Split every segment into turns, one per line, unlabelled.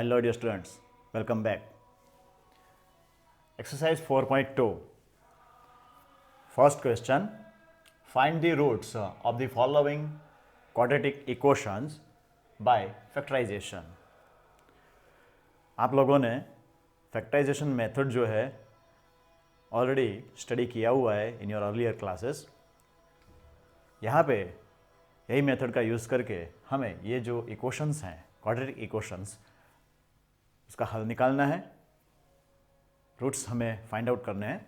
Hello dear students, welcome back. Exercise 4.2. First question, find the roots of the following quadratic equations by factorization. आप लोगों ने factorisation method जो है already study किया हुआ है इन योर अर्लियर क्लासेस. यहाँ पे यही मेथड का यूज़ करके हमें ये जो इक्वेशंस हैं क्वाड्रेटिक इक्वेशंस उसका हल निकालना है, रूट्स हमें फाइंड आउट करने हैं.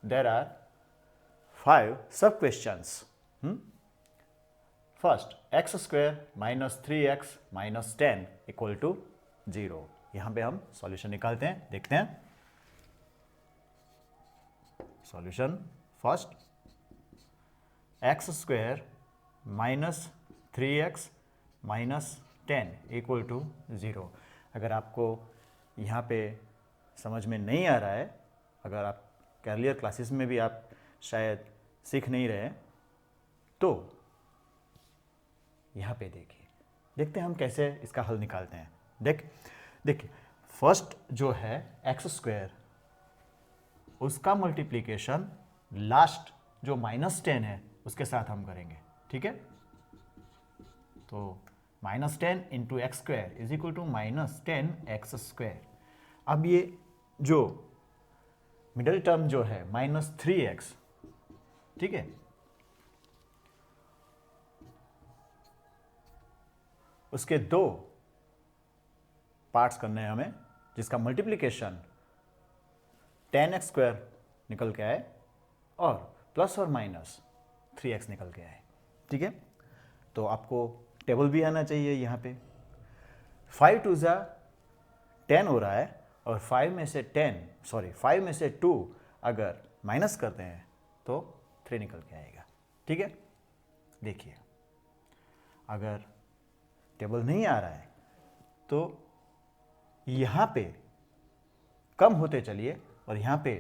There are 5 sub questions. First, x square minus 3x minus 10 equal to 0. यहाँ पे हम सॉल्यूशन निकालते हैं, देखते हैं solution. First, x square minus 3x minus 10 equal to 0. अगर आपको यहाँ पे समझ में नहीं आ रहा है, अगर आप अर्लियर क्लासेस में भी आप शायद सीख नहीं रहे, तो यहाँ पे देखते हैं हम कैसे इसका हल निकालते हैं. देखिए फर्स्ट जो है एक्स स्क्वायर, उसका मल्टीप्लिकेशन लास्ट जो माइनस 10 है उसके साथ हम करेंगे. ठीक है, तो minus 10 into x square is equal to minus 10 x square. अब ये जो मिडल टर्म जो है माइनस 3x, ठीक है, उसके दो पार्ट्स करने हैं हमें, जिसका मल्टीप्लिकेशन 10x स्क्वायर निकल के आए और प्लस और माइनस 3x निकल के आए. ठीक है, तो आपको टेबल भी आना चाहिए. यहाँ पे 5 टू ज़ा 10 हो रहा है और 5 में से 2 अगर माइनस करते हैं तो 3 निकल के आएगा. ठीक है, देखिए अगर टेबल नहीं आ रहा है तो यहाँ पे कम होते चलिए और यहाँ पे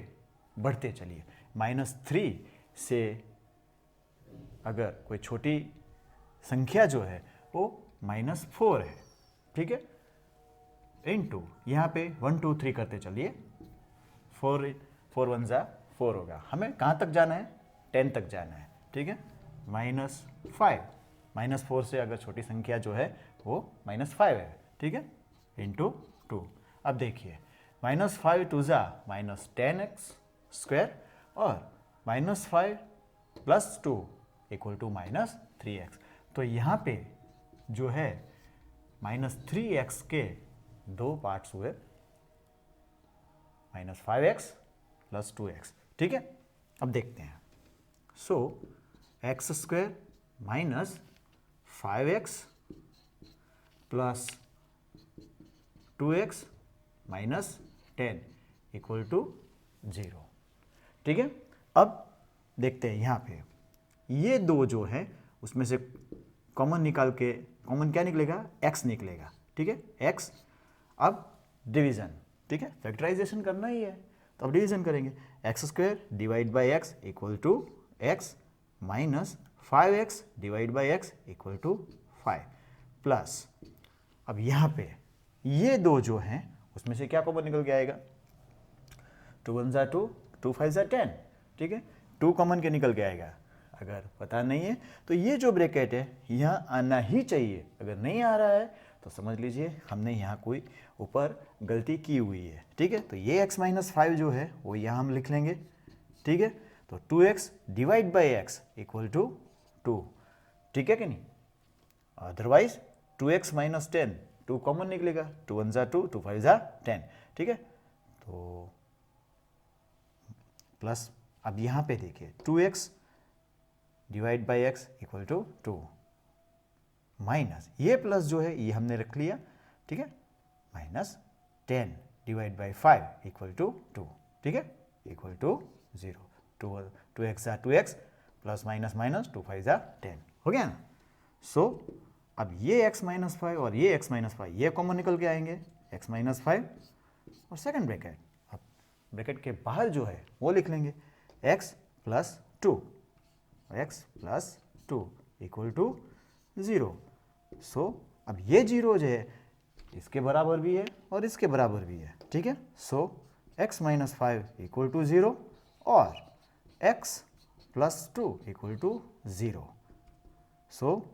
बढ़ते चलिए. -3 से अगर कोई छोटी संख्या जो है वो -4 है. ठीक है, इनटू यहाँ पे 1 2 3 करते चलिए. 4 1 ज़ा 4 होगा. हमें कहाँ तक जाना है? 10 तक जाना है. ठीक है, -5 -4 से अगर छोटी संख्या जो है वो -5 है. ठीक है, इंटू 2. अब देखिए -5 टू ज़ा -10x स्क्वायर और -5 प्लस 2 इक्वल टू -3x. तो यहाँ पे जो है -3x के दो पार्ट्स हुए, -5x प्लस 2x. ठीक है, अब देखते हैं. So x square minus 5x plus 2x minus 10 equal to 0. ठीक है, अब देखते हैं यहाँ पे ये दो जो है उसमें से कॉमन निकाल के, कॉमन क्या निकलेगा? x निकलेगा. ठीक है, x. अब डिवीजन. ठीक है, फैक्टराइजेशन करना ही है तो अब डिवीजन करेंगे. X square divide by x equal to x minus 5x divide by x equal to 5 plus, अब यहाँ पे ये दो जो हैं उसमें से क्या कॉमन निकल के आएगा? 2 1 ज़ा 2, 2 5 ज़ा 10. ठीक है, 2 कॉमन के निकल के आएगा. अगर पता नहीं है तो ये जो ब्रैकेट है यहाँ आना ही चाहिए. अगर नहीं आ रहा है तो समझ लीजिए हमने यहाँ कोई ऊपर गलती की हुई है. ठीक है, तो ये x माइनस 5 जो है वो यहाँ हम लिख लेंगे. ठीक है, तो 2x divide by x equal to 2. ठीक है कि नहीं? अदरवाइज 2x माइनस 10, 2 कॉमन निकलेगा. 2 1 ज़ा 2, 2 5 ज़ा 10. ठीक है, तो प्लस, अब यहाँ पे देखिए 2x divide by x equal to 2 minus ये प्लस जो है ये हमने रख लिया. ठीक है, minus 10 divide by 5 equal to 2. ठीक है, इक्वल टू 0. 2x ज़ा 2x प्लस माइनस माइनस 2 5 ज़ा 10 हो गया ना. सो अब ये x माइनस 5 और ये x माइनस 5 ये कॉमन निकल के आएंगे. x माइनस 5 और सेकेंड ब्रैकेट, अब ब्रैकेट के बाहर जो है वो लिख लेंगे x plus 2 x plus 2 equal to 0. So अब ये 0 जो है इसके बराबर भी है और इसके बराबर भी है, ठीक है। सो x माइनस 5 इक्वल टू 0 और x प्लस 2 इक्वल टू 0। सो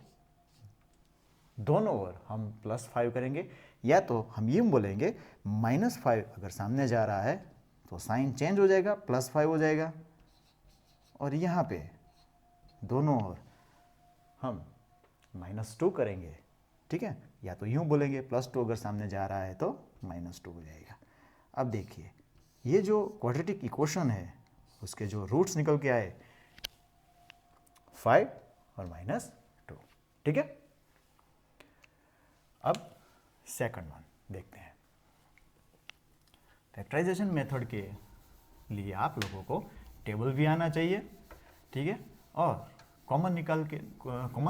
दोनों ओर हम +5 करेंगे, या तो हम ये बोलेंगे -5 अगर सामने जा रहा है तो साइन चेंज हो जाएगा, +5 हो जाएगा, और यहाँ पे दोनों ओर हम -2 करेंगे, ठीक है। या तो यूँ बोलेंगे +2 अगर सामने जा रहा है तो -2 हो जाएगा। अब देखिए ये जो क्वाड्रेटिक इक्वेशन है उसके जो रूट्स निकल के आए 5 और -2, ठीक है। अब सेकंड वन देखते हैं। फैक्टराइजेशन मेथड के लिए आप लोगों को टेबल भी आना चाहिए, ठीक है, और कॉमन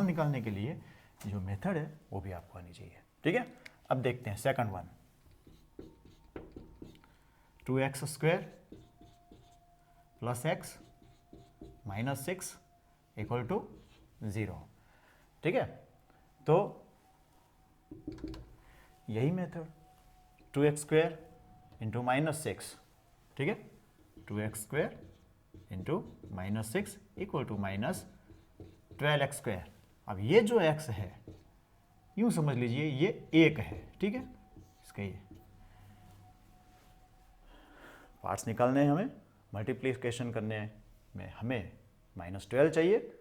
निकालने के लिए जो मेथड है वो भी आपको आनी चाहिए, ठीक है। अब देखते हैं second one, 2x² + x - 6 equal to 0, ठीक है। तो यही मेथड 2x² इंटू -6, ठीक है, 2x² into -6 equal to -12x²। अब ये जो x है यूं समझ लीजिए ये 1 है, ठीक है। इसके ये पार्ट्स निकालने हैं हमें, मल्टीप्लिकेशन करने में हमें -12 चाहिए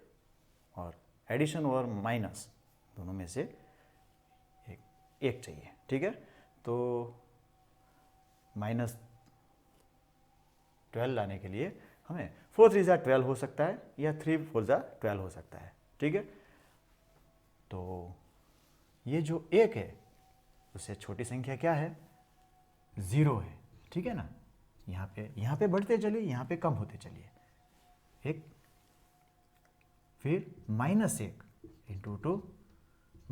और एडिशन और माइनस दोनों में से एक चाहिए, ठीक है। तो -12 लाने के लिए हमें 4 3 12 हो सकता है या 3 4 12 हो सकता है, ठीक है। तो ये जो 1 है उससे छोटी संख्या क्या है, 0 है, ठीक है ना। यहाँ पे बढ़ते चलिए, यहाँ पे कम होते चलिए, एक, फिर -1 इंटू 2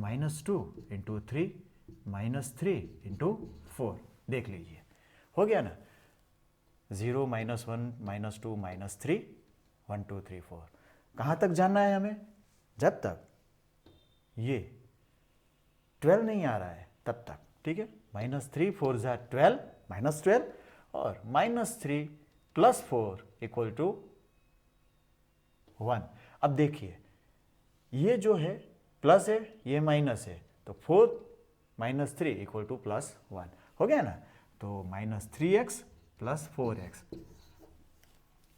-2 इंटू 3 -3 इंटू 4, देख लीजिए हो गया ना। 0 -1 -2 -3 1 2 3 4। कहाँ तक जानना है हमें, जब तक ये 12 नहीं आ रहा है तब तक, ठीक है। -3 4 12 -12 और -3 + 4 इक्वल टू 1। अब देखिए ये जो है प्लस है, ये माइनस है, तो 4 - 3 इक्वल टू +1 हो गया ना। तो -3x + 4x,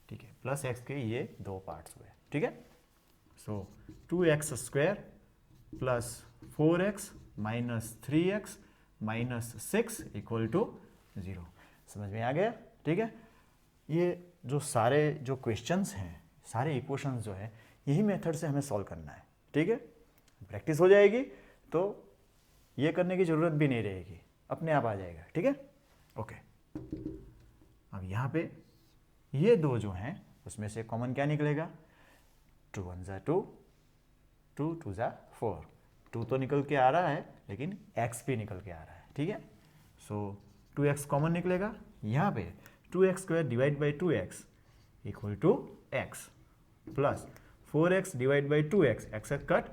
ठीक है, +x के ये दो पार्ट्स हुए, ठीक है। So 2x² + 4x - 3x - 6 equal to 0। समझ में आ गया, ठीक है। ये जो सारे जो क्वेश्चंस हैं, सारे इक्वेशंस जो है, यही मेथड से हमें सॉल्व करना है, ठीक है। प्रैक्टिस हो जाएगी तो ये करने की ज़रूरत भी नहीं रहेगी, अपने आप आ जाएगा, ठीक है। ओके, अब यहाँ पे ये दो जो हैं उसमें से कॉमन क्या निकलेगा, 2 1 2, 2 2 4। 2 तो निकल के आ रहा है लेकिन x भी निकल के आ रहा है, ठीक है। सो 2x कॉमन निकलेगा, यहाँ पे 2x² divide by 2x equal to x plus 4x divide by 2x, x cut,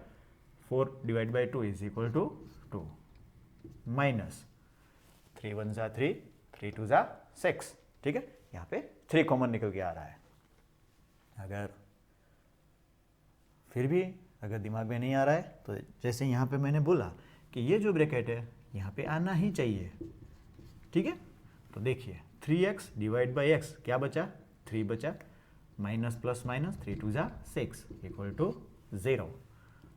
4 divide by 2 is equal to 2 minus 3 1 3, 3 2 6, ठीक है। यहाँ पे 3 कॉमन निकल के आ रहा है। अगर फिर भी अगर दिमाग में नहीं आ रहा है तो जैसे यहाँ पे मैंने बोला कि ये जो ब्रैकेट है यहाँ पे आना ही चाहिए, ठीक है। तो देखिए 3x डिवाइड बाई x क्या बचा, 3 बचा, minus plus minus 3 2 6 equal to 0।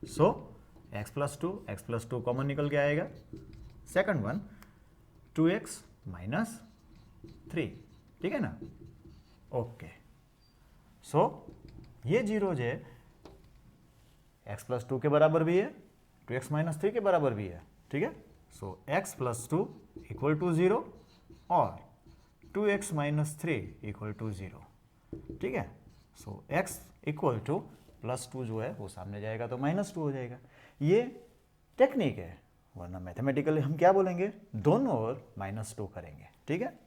So x + 2 common निकल के आएगा। सेकंड वन 2x - 3, ठीक है ना। ओके, सो ये 0 जो है x + 2 के बराबर भी है, 2x - 3 के बराबर भी है, ठीक है। सो x + 2 इक्वल टू 0 और 2x - 3 इक्वल टू 0, ठीक है। सो x इक्वल टू +2 जो है वो सामने जाएगा तो -2 हो जाएगा। ये टेक्निक है, वरना मैथमेटिकली हम क्या बोलेंगे, दोनों ओर -2 करेंगे, ठीक है।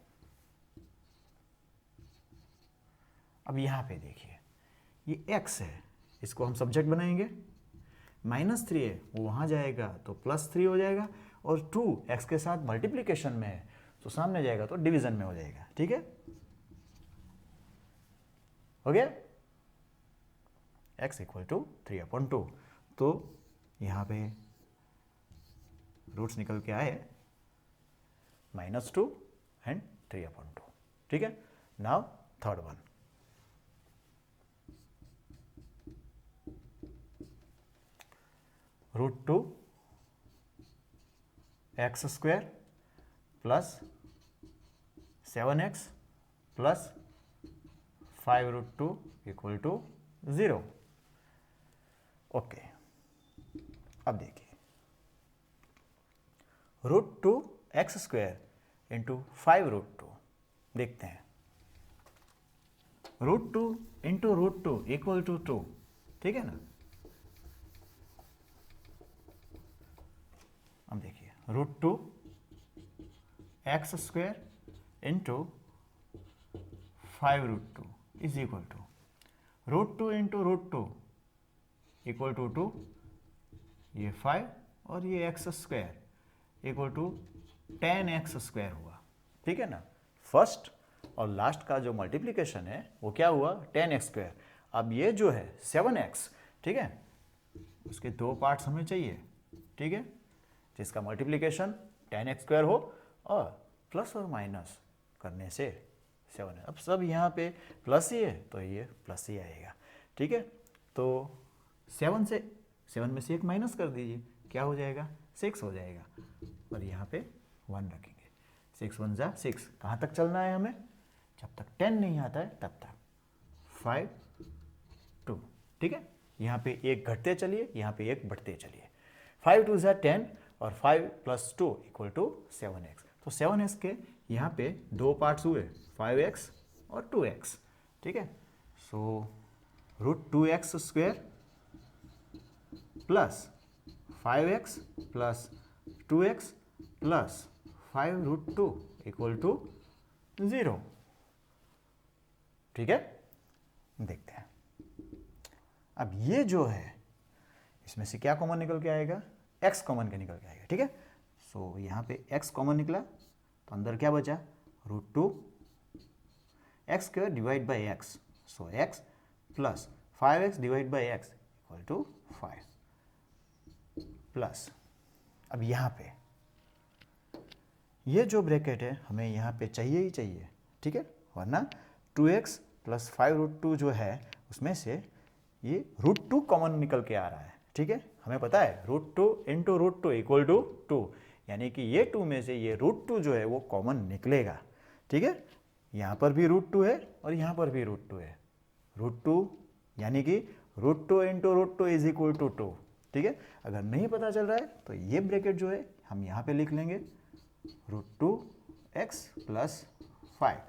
अब यहाँ पे देखिए ये x है, इसको हम सब्जेक्ट बनाएंगे, -3 है वो वहाँ जाएगा तो +3 हो जाएगा, और 2 x के साथ मल्टीप्लीकेशन में है तो सामने जाएगा तो डिवीजन में हो जाएगा। ठीक है, हो गया। x इक्वल टू 3/2, तो यहाँ पे रूट्स निकल के आए -2 एंड 3/2। ठीक है, now third one, √2 x² plus 7x plus 5√2 equal to 0। Okay, अब देखिए √2 x² इंटू 5√2 देखते हैं। √2 इंटू √2 इक्वल टू 2, ठीक है ना। अब देखिए √2 x² into 5√2 is equal to √2 into √2 equal to 2, ये 5 और ये x² इक्वल टू 10x² हुआ। ठीक है ना, फर्स्ट और लास्ट का जो मल्टीप्लिकेशन है वो क्या हुआ 10x²। अब ये जो है 7x, ठीक है, उसके दो पार्ट्स हमें चाहिए। ठीक है, जिसका मल्टीप्लिकेशन 10x² हो और प्लस और माइनस करने से 7 है। अब सब यहाँ पे प्लस ही है तो ये प्लस ही आएगा। ठीक है, तो 7 में से 1 माइनस कर दीजिए, क्या हो जाएगा 6 हो जाएगा, और यहाँ पे 1 रखेंगे। 6 1 जा 6, कहाँ तक चलना है हमें, जब तक 10 नहीं आता है तब तक 5 2। ठीक है, यहाँ पे 1 घटते चलिए, यहाँ पे 1 बढ़ते चलिए। 5 2 जा 10 और 5 + 2 इक्वल टू 7x। तो 7x के यहाँ पे दो पार्ट्स हुए 5x और 2x। ठीक है, so √2x² plus 5x plus 2x plus 5√2 equal to 0। ठीक है, देखते हैं अब ये जो है इसमें से क्या कॉमन निकल के आएगा, x कॉमन के निकल के आएगा। ठीक है, सो यहाँ पे x कॉमन निकला तो अंदर क्या बचा √2 x² divide by x, so x plus 5x divide by x equal to 5 plus, अब यहाँ पे ये जो ब्रैकेट है हमें यहाँ पे चाहिए ही चाहिए। ठीक है, वरना 2x प्लस 5√2 जो है उसमें से ये √2 कॉमन निकल के आ रहा है। ठीक है, हमें पता है √2 इंटू √2 इक्वल टू 2, यानी कि ये 2 में से ये √2 जो है वो कॉमन निकलेगा। ठीक है, यहाँ पर भी √2 है और यहाँ पर भी √2 है। √2 यानी कि √2 इंटू √2 इज इक्वल टू 2। ठीक है, अगर नहीं पता चल रहा है तो ये ब्रैकेट जो है हम यहाँ पे लिख लेंगे √2x प्लस 5,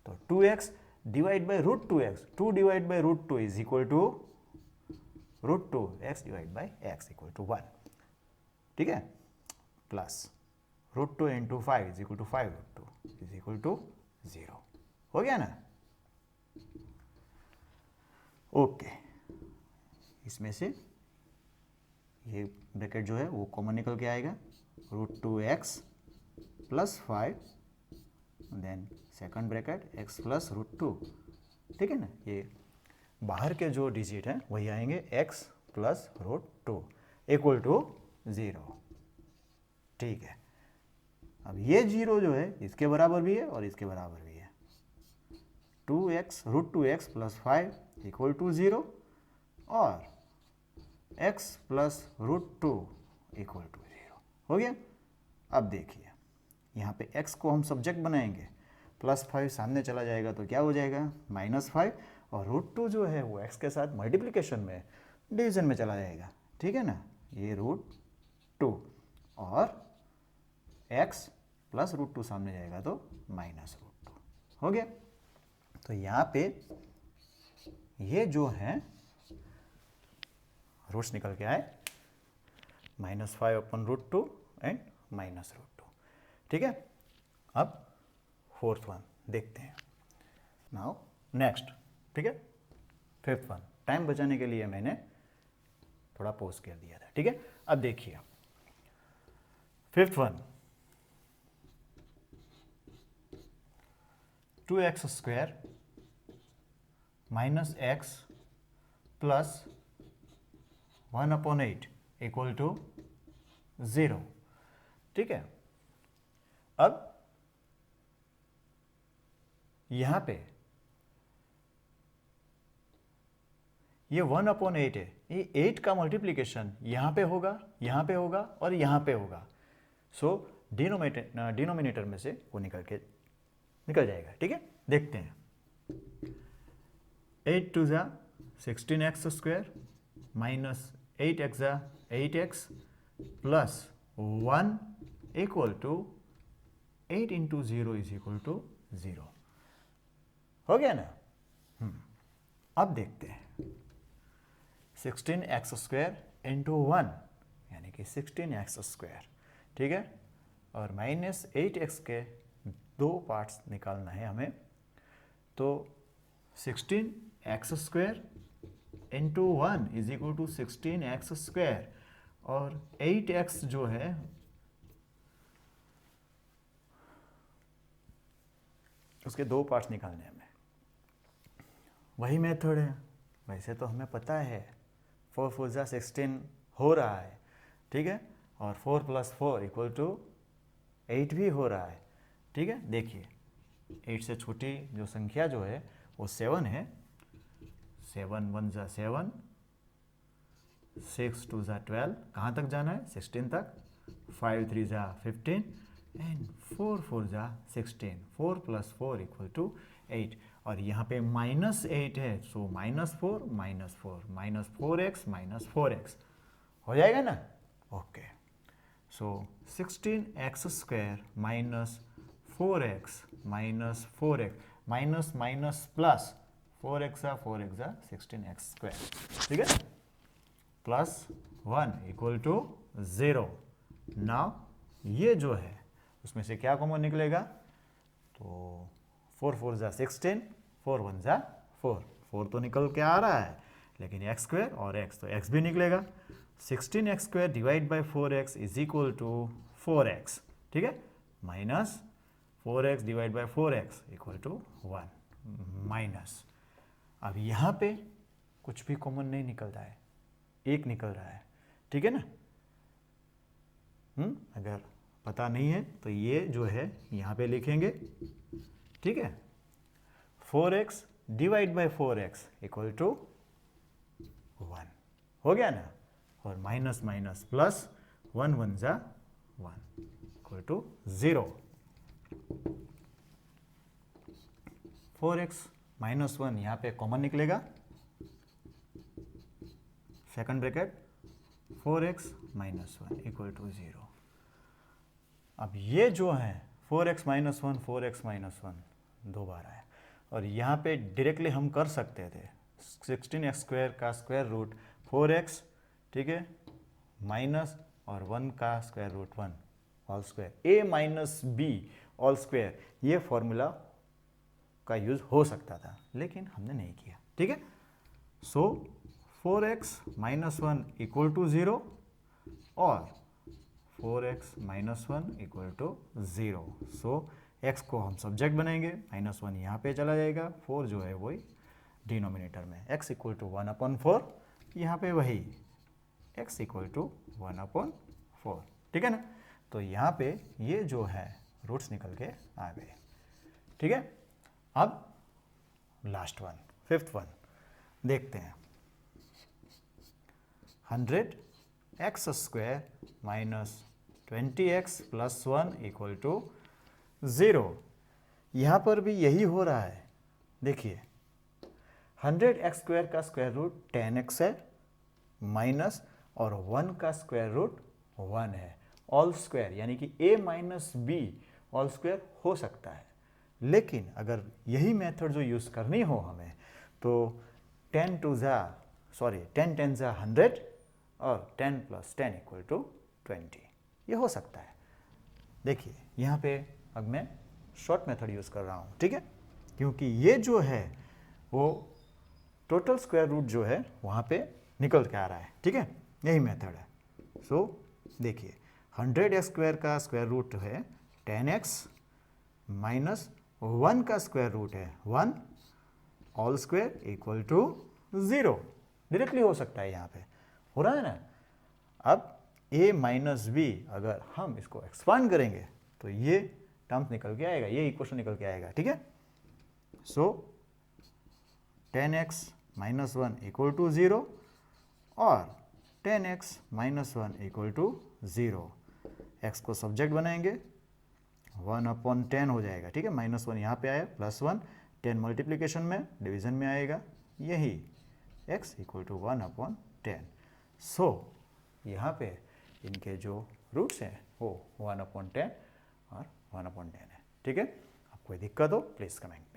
तो 2x divide by √2x, 2 divide by √2 is equal to √2x divide by x equal to 1। ठीक है, plus √2 into 5 is equal to 5√2 is equal to 0। हो गया ना। ओके, इसमें से ये ब्रैकेट जो है वो कॉमन निकल के आएगा √2x plus 5, then second bracket x plus √2। ठीक है ना, ये बाहर के जो डिजिट हैं वही आएंगे x प्लस √2 इक्वल टू 0। ठीक है, अब ये 0 जो है इसके बराबर भी है और इसके बराबर भी है। 2x √2x plus 5 equal to 0 और x प्लस √2 इक्वल टू 0। हो गया। अब देखिए यहाँ पे x को हम सब्जेक्ट बनाएंगे, +5 सामने चला जाएगा तो क्या हो जाएगा -5, और √2 जो है वो x के साथ मल्टीप्लिकेशन में डिवीजन में चला जाएगा। ठीक है ना, ये √2 और x प्लस √2 सामने जाएगा तो -√2। हो गया। तो यहाँ पे ये जो है रूट्स निकल के आए -5/√2 एंड -√2। ठीक है, अब फोर्थ वन देखते हैं। Now next. ठीक है, फिफ्थ वन, टाइम बचाने के लिए मैंने थोड़ा पोज कर दिया था। ठीक है, अब देखिए fifth one 2x square minus x plus 1/8 equal to 0। ठीक है, अब यहां पे ये 1/8 है, ये 8 का मल्टीप्लीकेशन यहां पे होगा, यहां पे होगा और यहां पे होगा। सो डिनोमिनेटर में से वो निकल जाएगा। ठीक है, देखते हैं। 8 2 ज़ा 16x स्क्वायर माइनस 8x ज़ा 8x plus 1 equal to 8 into 0 is equal to 0। हो गया ना? अब देखते हैं 16x स्क्वायर इंटू 1 यानी कि 16x स्क्वायर। ठीक है, और माइनस 8x के दो पार्ट्स निकालना है हमें, तो 16x square into 1 is equal to 16x square, और 8x जो है उसके दो पार्ट्स निकालने हैं हमें। वही मेथड है, वैसे तो हमें पता है 4 4 ज़ा 16 हो रहा है। ठीक है, और 4 प्लस 4 इक्वल टू 8 भी हो रहा है। ठीक है, देखिए 8 से छोटी जो संख्या जो है वो 7 है। 7 1 ज़ा 7, 6 2 ज़ा 12, कहाँ तक जाना है? 16 तक। 5 3 ज़ा 15 एंड 4 4 ज़ा 16। 4 प्लस 4 इक्वल टू 8, और यहाँ पे -8 है, सो -4 -4 माइनस 4x माइनस 4x हो जाएगा ना? ओके, सो 16x square minus 4x minus 4x minus minus plus 4x ज़ा 16x स्क्वायर। ठीक है, प्लस 1 इक्वल टू 0। नाउ ये जो है उसमें से क्या कॉमन निकलेगा? तो 4 4 ज़ा 16, 4 1 ज़ा 4, 4 तो निकल के आ रहा है, लेकिन x स्क्वायर और x तो x भी निकलेगा। 16x square divide by 4x is equal to 4x। ठीक है, minus 4x divide by 4x equal to 1 minus. अब यहाँ पे कुछ भी कॉमन नहीं निकल रहा है, एक निकल रहा है। ठीक है ना? अगर पता नहीं है तो ये जो है यहाँ पे लिखेंगे। ठीक है, 4x divide by 4x equal to 1 हो गया ना? और माइनस माइनस प्लस 1 1 ज़ा 1 इक्वल टू 0। 4x माइनस 1 यहाँ पे कॉमन निकलेगा, second bracket 4x minus 1 equal to 0। अब ये जो है 4x माइनस 1 4x माइनस 1 दो बार आया, और यहाँ पे डायरेक्टली हम कर सकते थे 16x स्क्वायर का स्क्वायर रूट 4x। ठीक है, माइनस और 1 का square root 1 all square, a minus B all square, ये फॉर्मूला का यूज हो सकता था, लेकिन हमने नहीं किया। ठीक है, सो 4x माइनस 1 इक्वल टू 0 और 4x minus 1 equal to 0। So x को हम सब्जेक्ट बनाएंगे, माइनस 1 यहाँ पे चला जाएगा, 4 जो है वही डिनोमिनेटर में, x इक्वल टू 1/4, यहाँ पे वही x इक्वल टू 1/4। ठीक है ना? तो यहाँ पे ये जो है रूट्स निकल के आ गए। ठीक है, अब लास्ट वन, फिफ्थ वन देखते हैं। 100x square minus 20x plus 1 equal to 0। यहाँ पर भी यही हो रहा है। देखिए 100x स्क्वायर का स्क्वायर रूट 10x है, माइनस और 1 का स्क्वायर रूट 1 है, ऑल स्क्वायर यानी कि a minus B all square हो सकता है। लेकिन अगर यही मेथड जो यूज़ करनी हो हमें, तो 10 10 ज़ा 100 और 10 प्लस 10 इक्वल टू 20, ये हो सकता है। देखिए यहाँ पे अब मैं शॉर्ट मेथड यूज़ कर रहा हूँ। ठीक है, क्योंकि ये जो है वो टोटल स्क्वायर रूट जो है वहाँ पे निकल के आ रहा है। ठीक है, यही मेथड है। सो देखिए 100x² का स्क्वायर रूट है 10x माइनस 1 का स्क्वायर रूट है 1 all square equal to 0। Directly हो सकता है, यहाँ पे हो रहा है ना। अब a माइनस बी अगर हम इसको एक्सपांड करेंगे तो ये टर्म्स निकल के आएगा, ये इक्वेशन निकल के आएगा, ठीक है। सो 10x माइनस 1 इक्वल टू 0 और 10x minus 1 equal to 0। x को सब्जेक्ट बनाएंगे 1/10 हो जाएगा, ठीक है। -1 यहाँ पे आया, +1, 10 मल्टीप्लीकेशन में, डिवीजन में आएगा, यही x इक्वल टू 1/10। सो यहाँ पे इनके जो रूट्स हैं वो 1/10 और 1/10 है, ठीक है। अब कोई दिक्कत हो प्लीज़ कमेंट।